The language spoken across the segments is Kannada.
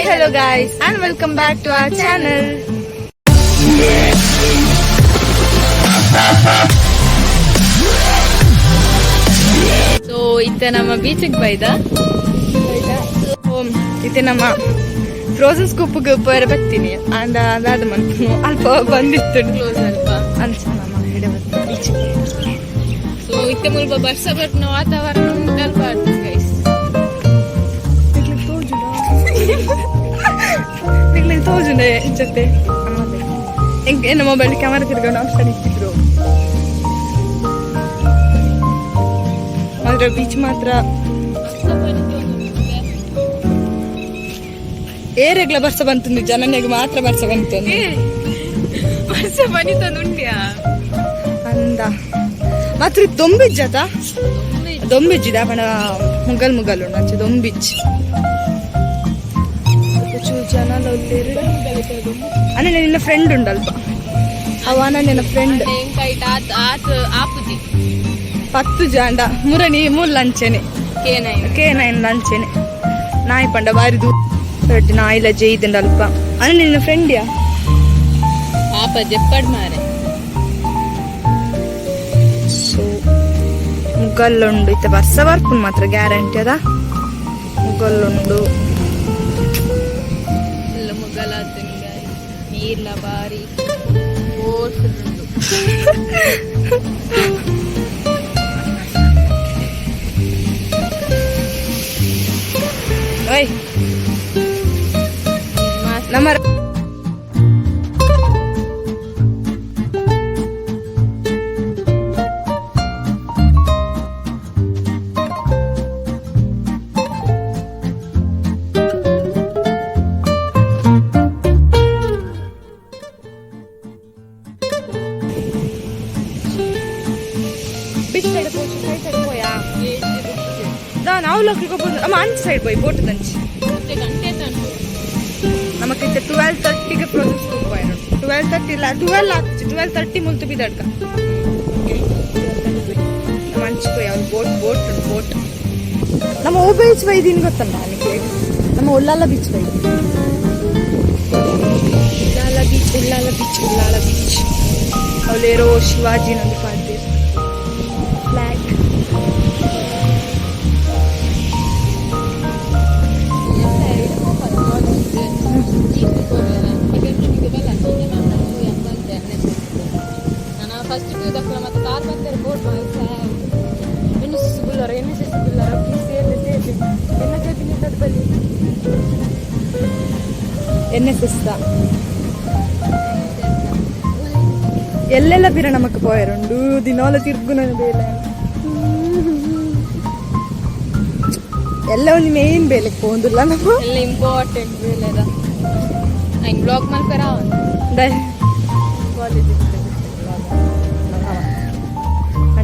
Hi, hello guys and welcome back to our channel. So itte nama beach ಗೆ ಬೈದ ಇತ್ತೆ ನಮ್ಮ ಫ್ರೋಜನ್ ಸ್ಕೂಪ್ ಗೆ ಪೋಯರ ಬರ್ತೀನಿ ಅಂದ ಅದಾದ ಮಂತು ಅಲ್ಪ ಬಂದಿತ್ತು ಕ್ಲೋಸ್ ಅಲ್ಪ ಅಂಚ ನಮ್ಮ ಹಿಡೆ ಬರ್ತೀನಿ ಬೀಚ್. ಸೊ ಇತ್ತೆ ಮುಲ್ಪ ಬರ್ಸ ಬರ್ನ ವಾತಾವರಣ ಉಂಟಲ್ಪ ಗೈಸ್. ನಿಗ್ಲಿಗೆ ತೋಜುಂಡೆ ಜೊತೆ ಏನು ಮೊಬೈಲ್ ಕ್ಯಾಮರಾ ತಿರ್ಕೊಂಡು ಆಪ್ಷನ್ ಇಟ್ಟಿದ್ರು. ಆದ್ರೆ ಬೀಚ್ ಮಾತ್ರ ಏರೆಗ್ಲ ಬರ್ಸ ಬಂತು ಜನನಿಗೆ ಮಾತ್ರ ಬರ್ಸ ಬಂತು ಬರ್ಸ ಬನಿತುಂಡ್ಯಾ ಅಂದ ಮಾತ್ರ ದೊಂಬಿಜ್ಜತ ದೊಂಬಿಜ್ಜಿದ ಪಣ ಮುಗಲ್ ಮುಗಲ್ ಉಂಡು ದೊಂಬಿಜ್ ಜನ ಅನ್ನ ನಿನ್ನ ಫ್ರೆಂಡ್ ಉಂಡಲ್ಪ ಅವ ನನ್ನ ಫ್ರೆಂಡ್ 10 ಜಾಂಡ ಮುರಣಿ 3 ಲಂಚೆನೆ K9 ಲಂಚೆನೆ ನಾಯಿ ಪಂಡ ಬಾರಿ ದೂರ ನಾಯಿಲ ಜೈದಲ್ಪ ಅನ್ನ ನಿನ್ನ ಫ್ರೆಂಡ್ ಯಾ ಪಾಪ ಜಪ್ಪಡ್ ಮಾರೆ. ಸೊ ಮುಗಲ್ಲುಂಡು ಇತ್ತ ಬರ್ಸ ಬರ್ಪುನ್ ಮಾತ್ರ ಗ್ಯಾರಂಟಿ ಅದ ಮುಗಲ್ಲುಂಡು ನೀರ್ಲ ಬಾರಿ ಓಸುಂಡು. ಓಯ್ ನಮ್ಮ ಅಂಚ ಸೈಡ್ పోయి బోట్ దంచి నమకైతే 12:30 కి ప్రాజెక్ట్ స్కూల్ పోయారు. 12:30 ముందు బిదడ్క మంచి పోయారు. ಬೋಟ್ ನಮ್ಮ ಓ ಬೀಚ್ ಬೈದಿನ್ ಗೊತ್ತಲ್ಲ ನನಗೆ ನಮ್ಮ ಉಳ್ಳಾಲ ಬೀಚ್ ಬೈದಿ ಉಳ್ಳಾಲ ಬೀಚ್ ಅವಲೇರೋ ಶಿವಾಜಿ ನಂದು ಪಾಡ್ದೆ ಫ್ಲಾಗ್ ಫಸ್ಟ್ ದಕ್ಕಲ ಮತ್ತೆ ಕಾರ್ ಬಂದರೆ ಬೋಟ್ ಎನ್ಎಸ್ ಬುಲ್ಲರ ಸೇರಿ ಎಲ್ಲ ಜೊತೆಗೆ ತಡ್ಬಲ್ಲಿ ಎನ್ಎಸ್ಎಸ್ ಎಲ್ಲೆಲ್ಲ ಬಿರ ನಮಕ್ ಪೋಯರುಂಡು ದಿನಾಲ ತಿರ್ಗುನ ಬೇಲೆ ಎಲ್ಲ ಒಂದು ಮೇನ್ ಬೇಲೆಗೆ ಪೋಂದಿಲ್ಲ ನಮ್ಮ ಎಲ್ಲ ಇಂಪಾರ್ಟೆಂಟ್ ಬೇಲೆ ಅದ ಐನ್ ಬ್ಲಾಗ್ ಮಲ್ಪರ ಕಾಲೇಜ್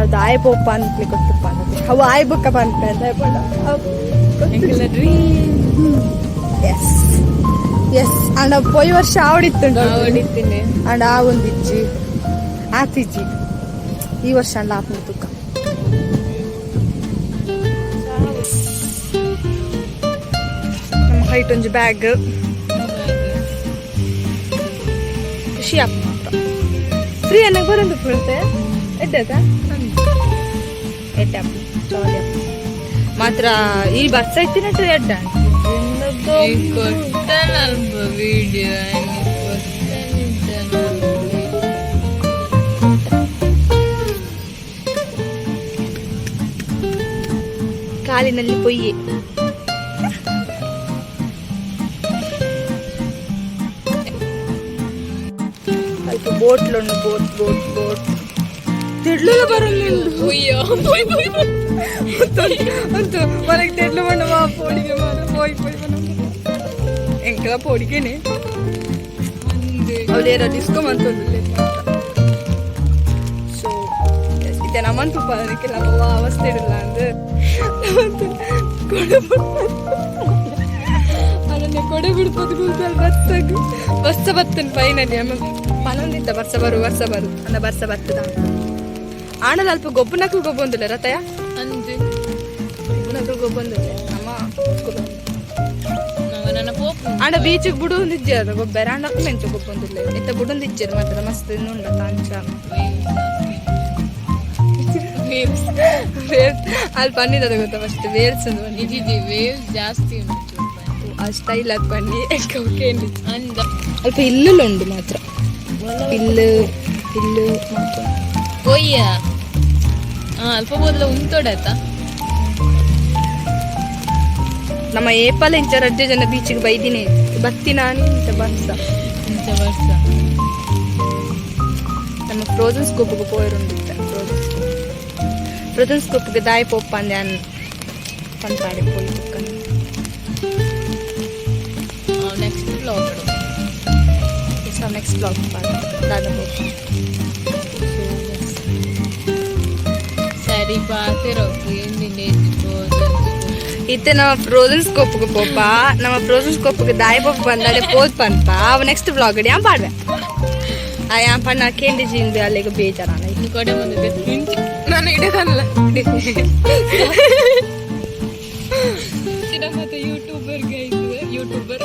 ಅದು ಆಯ್ಬೋಪ್ಪ ಅಂತಲೇ ಗೊತ್ತಪ್ಪ ಅನ್ನೋದು ಅವು ಆಯ್ಬೇಕಪ್ಪ ಅಂತ ಎಸ್ ಅಂಡ್ ಪೋಯ್ ವರ್ಷ ಆವಡಿತ್ತುಂಡು ಅಂಡ್ ಆ ಒಂದಿಜ್ಜಿ ಆತಿಜ್ಜಿ ಈ ವರ್ಷ ಅಂಡ್ ಆತ್ಮ ತುಕ್ಕ ನಮ್ಮ ಹೈಟ್ ಒಂಜಿ ಬ್ಯಾಗ್ ಖುಷಿ ಆಗ್ತ ಫ್ರೀ ಅನ್ನಕ್ಕೆ ಬರೋದು ಬರುತ್ತೆ ಎಡ್ಡದ ಮಾತ್ರ ಈ ಬರ್ಸ ಇತ್ತಿನಟ್ಟು ಎಡ್ಡ ವಿಡಿಯೋ ಕಾಲಿನಲ್ಲಿ ಪೊಯ್ಯೆ ಅಲ್ಪ ಬೋಟ್ಲುಂಡು ಬೋಟ್ ತಿಡ್ಲು ಬರಲ್ಲುಂಡು ಅಂತೂ మనకి తెడ్లు పండువా పొడిగే పోయి ఇంకా పొడిగేనే అవి లేరా తీసుకోమంటుంది. ಸೊ ಇತ್ತೆ ನಮ್ಮನ್ ತುಪ್ಪದಕ್ಕೆ ನಮ್ಮ ಅವಸ್ಥೆ ಇಡಲ್ಲ ಅಂದ್ರೆ ಅದನ್ನೇ ಕೊಡೆ ಬಿಡ್ಬೋದು ಕೂತಲ್ಲಿ ಬರ್ಸ ಬರ್ತೇನೆ ಫೈನಲಿ ಅಮ್ಮ ಪನೊಂದಿದ್ದ ಬರ್ಸ ಬರು ಅಂದ ಬರ್ಸ ಬರ್ತದ ಆಣದ ಅಲ್ಪ ಗೊಬ್ಬನಕ್ಕೂ ಗೊಬ್ಬೊಂದಿಲ್ಲ ರತಯ ಅಂಜಿ ಗೊಬ್ಬನಕ್ಕೂ ಗೊಬ್ಬೊಂದಿಲ್ಲ ನಮ್ಮ ನನ್ನ ಪೋಪ್ ಆಂಡ ಬೀಚಿಗೆ ಬುಡು ಒಂದು ಇಜ್ಜದ ಗೊಬ್ಬರ ಆಂಡಕ್ಕೆ ಮೆಂಚು ಗೊಬ್ಬೊಂದಿಲ್ಲ ಇತ್ತ ಬುಡೊಂದು ಇಜ್ಜರು ಮಾತ್ರ ಮಸ್ತ್ ಉಂಡ ತಾಂಚ ಅಲ್ಲಿ ಪನ್ನೀರ್ ಗೊತ್ತಾ ಫಸ್ಟ್ ವೇವ್ಸ್ ಇದಿದೆ ವೇವ್ಸ್ ಜಾಸ್ತಿ ಉಂಟು ಆ ಸ್ಟೈಲ್ ಅದು ಪನ್ನಿ ಅಂದ ಅಲ್ಪ ಇಲ್ಲೆಲ್ಲ ಉಂಡು ಮಾತ್ರ ಇಲ್ಲು ಇಲ್ಲು ಮಾತ್ರ ಕೊಯ್ಯ ಅಲ್ಪ ಮೊದಲು ಉಂಟೋಡಾಯ್ತ ನಮ್ಮ ಏಪಲ್ ಇಂಚ ರಜ್ಜೆ ಜನ ಬೀಚಿಗೆ ಬೈದಿನಿ ಬತ್ತಿ ನಾನು ಇಂಚ ಬರ್ಸ ನಮ್ಮ ಫ್ರೋಜನ್ ಸ್ಕೂಪ್ಗೆ ಪೋಯರುಂಡಿತ್ತ ಫ್ರೋಜನ್ ಸ್ಕೂಪ್ಗೆ ದಾಯಿ ಪೋಪ್ಪ ಅಂದೆ ಅನ್ ಪಂತಾಡಿ ಪೋಯಿ ಬುಕ್ಕನ್ನು ನೆಕ್ಸ್ಟ್ ಬ್ಲಾಗ್ ನೆಕ್ಸ್ಟ್ ಬ್ಲಾಗ್ ದಾದ ಪೋಪ್ ಸರಿ ಪಾತಿರೋ ಇತ್ತೆ ನಮ್ಮ ಫ್ರೋಜನ್ ಸ್ಕೋಪ್ಗೆ ಪೋಪ ನಮ್ಮ ಫ್ರೋಜನ್ ಸ್ಕೋಪ್ಗೆ ದಾಯಿ ಪೋಪ ಬಂದಾಡೆ ಪೋದ್ ಪಂಪ ಅವ ನೆಕ್ಸ್ಟ್ ಬ್ಲಾಗ್ ಅಡಿ ಯಾನ್ ಪಾಡ್ವೆ ಆ ಯಾನ್ ಪಣ್ಣ ಕೇಂಡಿ ಜೀನ್ದು ಅಲ್ಲಿಗೆ ಬೇಜಾರ ಇನ್ನು ಕಡೆ ಬಂದಿದ್ದೆ ನಾನು ಇಡೋದಲ್ಲ ಮತ್ತೆ ಯೂಟ್ಯೂಬರ್ಗೆ ಯೂಟ್ಯೂಬರ್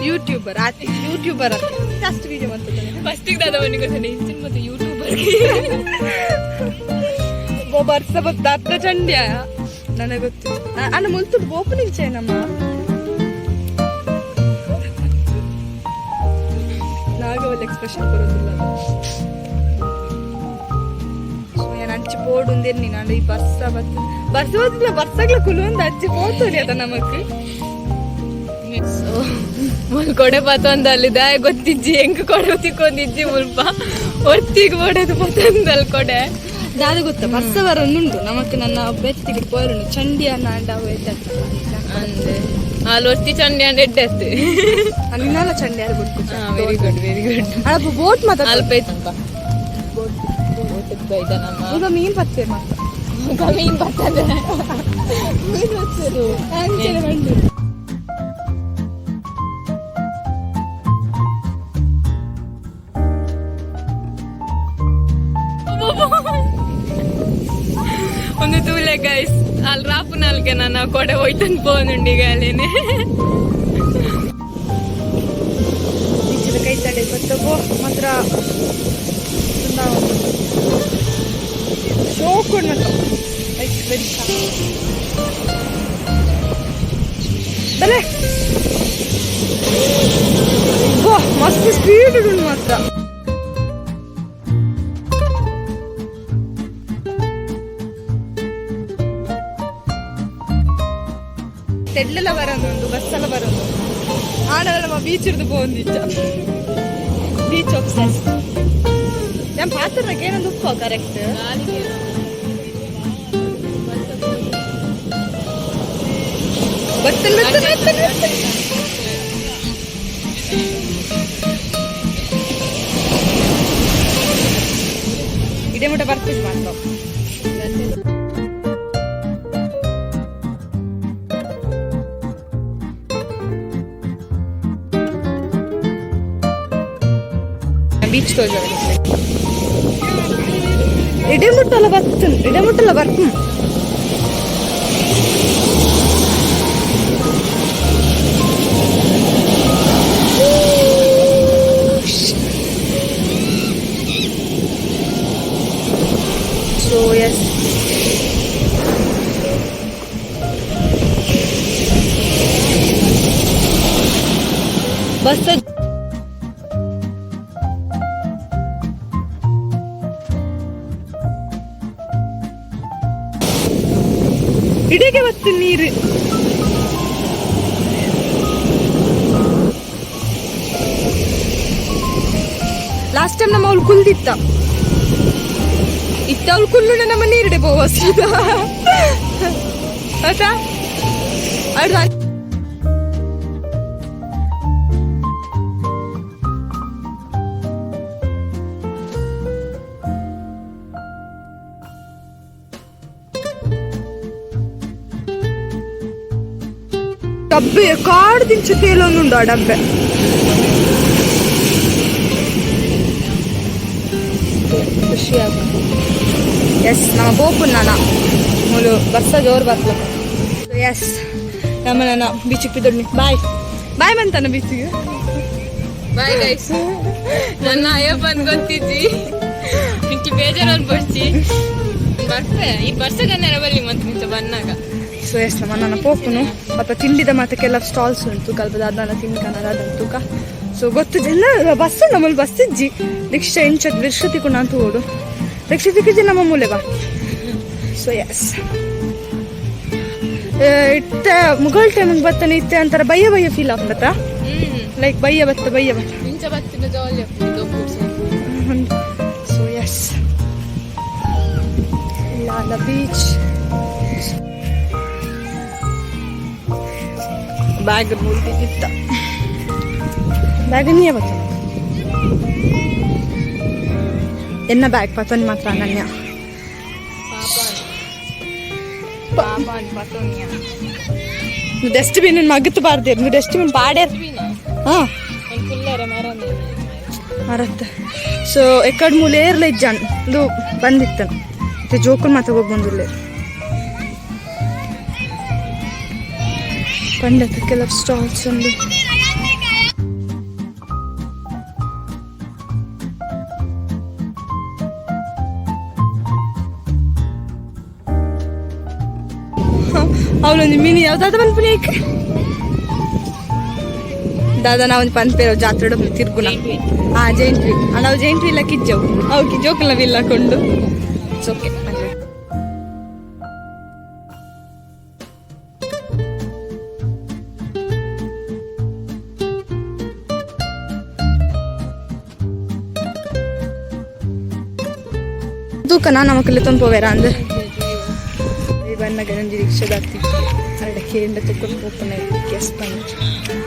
ಯೂಟ್ಯೂಬರ್ ಆತ ಯೂಟ್ಯೂಬರ್ ಅಂತ ಜಾಸ್ತಿ ವಿಡಿಯೋ ಮಾಡ್ತಾರೆ ಫಸ್ಟಿಗೆ ದಾದವನಿಗೆ ಗೊತ್ತಾನೆ ಇಂಚಿನ ಮತ್ತೆ ಯೂಟ್ಯೂಬರ್ ಬರ್ಸ ಬತ್ತ ಚಂಡ್ಯ ನನಗೆ ಗೊತ್ತು ಅನ್ನ ಮುಲ್ತು ಓಪನಿಂಗ್ ಚೇನಮ್ಮ ನಾಗವಲ್ಲಿ ಎಕ್ಸ್ಪ್ರೆಷನ್ ಬರೋದಿಲ್ಲ ನಾನು ಅಂಚಿ ಪೋಡುಂದಿರ್ ನೀನು ಅಂಡ ಈ ಬರ್ಸ ಬತ್ತಿಲ್ಲ ಬರ್ಸಗ್ಲ ಕುಲುಂದ ಅಜ್ಜಿ ಪೋತೋರಿ ಅದ ನಮಕ್ ಕೊಡೆ ಪಾತ ಒಂದ ಅಲ್ಲಿದ ಗೊತ್ತಿಜ್ಜಿ ಹೆಂಗ್ ಕೊಡೆ ತಿಕ್ಕೊಂದಿಜ್ಜಿ ಮುಲ್ಪ ಒತ್ತಿಗೆ ಹೊಡೆದು ಪತ್ತೊಂದಲ್ಲಿ ಕೊಡೆ ದಾದ ಗೊತ್ತಾ ಬರ್ಸವರ ಉಂಡು ನಮಕ್ ನನ್ನ ಬೆತ್ತಿಗೆ ಪೋರುಂಡು ಚಂಡಿ ಅನ್ನ ಅಂಡ ಅಂದ್ರೆ ಅಲ್ಲಿ ಒತ್ತಿ ಚಂಡಿ ಅಂಡ್ ಎಡ್ಡೆತ್ತು ನಿನ್ನಾಲ ಚಂಡಿ ಯಾರು ಬಿಟ್ಟು ವೆರಿ ಗುಡ್ ಅಲ್ಪ ಬೋಟ್ ಮಾತ್ರ ಅಲ್ಪ ಐತಂಪ ಬೋಟ್ ಬೈದ ನಮ್ಮ ಈಗ ಮೀನ್ ಬರ್ತೇವೆ ಮಾತ್ರ ಮೀನ್ ಬರ್ತದೆ ಮೀನ್ ಬರ್ತೇರು ಅಂಚೆನೆ ಬಂದು ಒಂದು ತೂಲೆ ಗೈಸ್ ಅಲ್ಲಿ ರಾಪು ನಾಲ್ಗೆ ನಾನು ಕೊಡೆ ಹೋಯ್ತಂದು ಫೋನುಂಡಿಗ ಅಲ್ಲೇನೆ ಕೈ ತಡೆ ಬತ್ತಗೋ ಮಾತ್ರ ಶೋಕೊಂಡು ಬಲೆ ಮಸ್ತ್ ಸ್ಪೀಡ್ ಉಂಟು ಮಾತ್ರ ತೆಡ್ಲೆಲ್ಲ ಬರೋದುಂಟು ಬಸ್ಸೆಲ್ಲ ಬರೋದು ಆಡಲ್ಲ ನಮ್ಮ ಬೀಚ್ ಇರ್ದು ಬೋಂದಿಚ್ಚ ಬೀಚ್ ಆಬ್ಸೆಸ್ ನಮ್ಮ ಪಾತ್ರಕ್ಕೆ ಏನೊಂದು ಉಪ್ಪು ಕರೆಕ್ಟ್ ಬರ್ತಲ್ ಇದೇ ಮುಟ್ಟ ಬರ್ತೀವಿ ಮಾತ್ರ ಬೀಚ್ ಇಡಮುಟ್ಟಲ್ಲ ಬರ್ತು ಸೊ ಎಸ್ ಬಸ್ ಇಡೀಗೆ ಬತ್ತು ನೀರು ಲಾಸ್ಟ್ ಟೈಮ್ ನಮ್ಮ ಅವಳು ಕುಲ್ದಿತ್ತ ಇತ್ತ ಅವಳು ಕುಲ್ಲು ನಮ್ಮ ನೀರಿಡೆ ಹೋಗಸ ಆಯ್ತಾ ಡಬ್ಬೆ ಕಾಡು ದಿಂಚು ತೇಲೊಂದುಂಡು ಆ ಡಬ್ಬೆ ಖುಷಿಯಾಗ ಎಸ್ ನಮ್ಮ ಪೋಪು ನಾನ ಮೂಲು ಬಸ್ಸ ಜೋರು ಬರ್ತಲ ಎಸ್ ನಮ್ಮ ನನ್ನ ಬೀಚಿಗೆ ಪಿದೊಡ್ನಿ ಬಾಯ್ ಬಾಯ್ ಬಂತಾನ ಬೀಚಿಗೆ ಬಾಯ್ ಗೈಸ್ ನನ್ನ ಅಯ್ಯ ಬಂದ್ ಗೊತ್ತಿದ್ದಿ ನಿಂಗೆ ಬೇಜಾರಲ್ಲಿ ಬರ್ತಿ ಬರ್ತೆ ಈ ಬರ್ಸಗನ್ನೆರ ಬರಲಿ ಮತ್ತೆ ನಿಂತ ಬನ್ನಾಗ ಸೊ ಎಸ್ ನಮ್ಮ ನನ್ನ ಪೋಪುನು ಮತ್ತು ತಿಂಡಿದ ಮತ್ತೆ ಕೆಲವು ಸ್ಟಾಲ್ಸ್ ಉಂಟು ಕಲ್ಪದಾದ ತಿನ್ಕನದಂತೂಕ ಸೊ ಗೊತ್ತು ಜನ ಬಸ್ ನಮ್ಮಲ್ಲಿ ಬಸ್ ಇಜ್ಜಿ ದೀಕ್ಷ ಇಂಚತ್ ವಿರ್ಷತಿ ಕೂಡ ಅಂತ ಓಡು ದೀಕ್ಷತಿಗೆ ನಮ್ಮ ಮೂಲೆ ಬಾ ಸೊ ಎಸ್ ಇತ್ತ ಮುಗಲ್ ಟೈಮಿಗೆ ಬರ್ತಾನೆ ಇತ್ತೆ ಅಂತಾರೆ ಬಯ್ಯ ಫೀಲ್ ಆಗ್ಬತ್ತಾ ಲೈಕ್ ಬಯ್ಯ ಬತ್ತ ಇಂಚ ಬತ್ತಿನ ಜಾಲಿ ಸೊ ಎಸ್ ಲಾಲ ಬೀಚ್ ಬ್ಯಾಗ್ ಮುಗಿದಿತ್ತ ಬ್ಯಾಗ್ ನೀಯ ಬತ್ತ ಎನ್ನ ಬ್ಯಾಗ್ ಪತನ್ ಮಾತ್ರ ಅನನ್ಯ ಡಸ್ಟ್ಬಿನ್ ಮಗತ್ತು ಬಾರ್ದೇರು ನೀವು ಡಸ್ಟ್ಬಿನ್ ಪಾಡ್ಯಾರ ಹಾಂ ಮರತ್ತ ಸೊ ಎಕ್ಕಡ್ ಮೂಲೆ ಏರ್ಲ ಇಜ್ಜಾನ್ ಇದು ಬಂದಿತ್ತನು ಮತ್ತೆ ಜೋಕುಲ್ ಮಾತ್ರ ಹೋಗಿ ಬಂದಿಲ್ಲ ಪಂಡತ ಕೆಲವು ಸ್ಟಾಲ್ಸ್ ಒಂದು ಅವಳೊಂದು ಮಿನಿ ಯಾವ್ದಾದ ಬಂದ್ಪುನಿ ಏಕೆ ದಾದಾ ನಾವೊಂದು ಪಂಪೇರೋ ಜಾತ್ರೆ ತಿರ್ಗುನ ಜೈಂಟ್ ವೀಲ್ ನಾವು ಜೈಂಟ್ ವೀಲ್ ಕಿಜ್ಜವು ಅವಕ್ಕೆ ಜೋಕಲ್ನ ವೀಲ್ ಹಾಕೊಂಡು ಓಕೆ ತೂಕನಾ ನಮಕಲ್ಲಿ ತುಂಬೋವೇರ ಅಂದ್ರೆ ಬಣ್ಣಗೆ ನಂಜಿ ರಿಕ್ಷಾ ಬರ್ತಿದ್ವಿ ಅರಡಕ್ಕೆ ಎಂಡ ತುಕೊಂಡು ಓಪನ್ ಆಯ್ತು ಗ್ಯಾಸ್ ಬಂದು